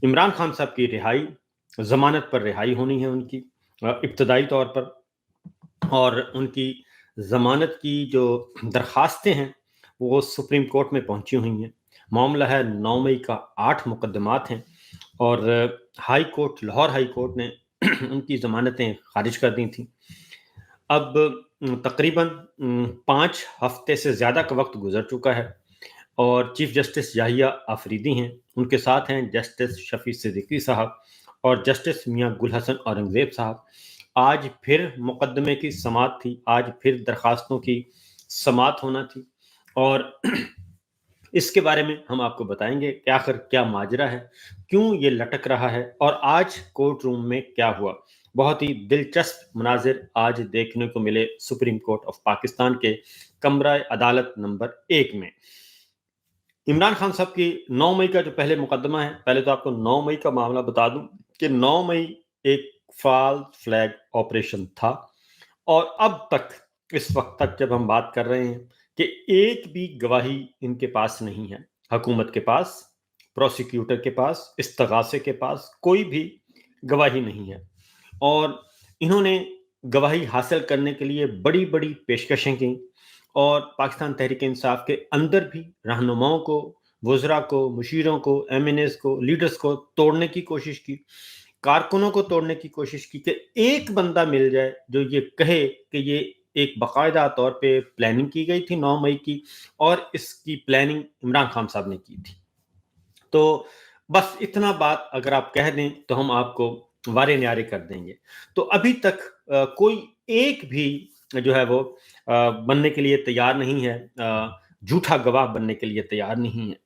इमरान खान साहब की रिहाई, ज़मानत पर रिहाई होनी है उनकी इब्तदाई तौर पर, और उनकी ज़मानत की जो दरख्वास्तें हैं वो सुप्रीम कोर्ट में पहुंची हुई हैं। मामला है 9 मई का, 8 मुकदमात हैं, और high court, Lahore high court ने उनकी ज़मानतें खारिज कर दी थी। अब तकरीबन 5 हफ्ते से ज़्यादा का वक्त गुजर चुका है, और चीफ जस्टिस याहिया आफरीदी हैं, उनके साथ हैं जस्टिस शफी सिद्दीकी साहब और जस्टिस मियां गुल हसन औरंगज़ेब साहब। आज फिर मुकदमे की समाअत थी, आज फिर दरखास्तों की समाअत होना थी, और इसके बारे में हम आपको बताएंगे कि आखिर क्या माजरा है, क्यों ये लटक रहा है, और आज कोर्ट रूम में क्या हुआ। बहुत ही दिलचस्प मनाजिर आज देखने को मिले सुप्रीम कोर्ट ऑफ पाकिस्तान के कमरा अदालत नंबर 1 में। इमरान खान साहब की 9 मई का जो पहले मुकदमा है, पहले तो आपको 9 मई का मामला बता दूं कि 9 मई एक फॉल्स फ्लैग ऑपरेशन था, और अब तक, इस वक्त तक जब हम बात कर रहे हैं, कि एक भी गवाही इनके पास नहीं है। हुकूमत के पास, प्रोसिक्यूटर के पास, इस्तगासे के पास कोई भी गवाही नहीं है, और इन्होंने गवाही हासिल करने के लिए बड़ी बड़ी पेशकशें की, और पाकिस्तान तहरीक इंसाफ के अंदर भी रहनुमाओं को, वज़रा को, मुशीरों को, एमएनएस को, लीडर्स को तोड़ने की कोशिश की, कारकुनों को तोड़ने की कोशिश की, कि एक बंदा मिल जाए जो ये कहे कि ये एक बाकायदा तौर पे प्लानिंग की गई थी 9 मई की, और इसकी प्लानिंग इमरान खान साहब ने की थी। तो बस इतना बात अगर आप कह दें तो हम आपको वारे न्यारे कर देंगे। तो अभी तक कोई एक भी जो है वो बनने के लिए तैयार नहीं है, झूठा गवाह बनने के लिए तैयार नहीं है।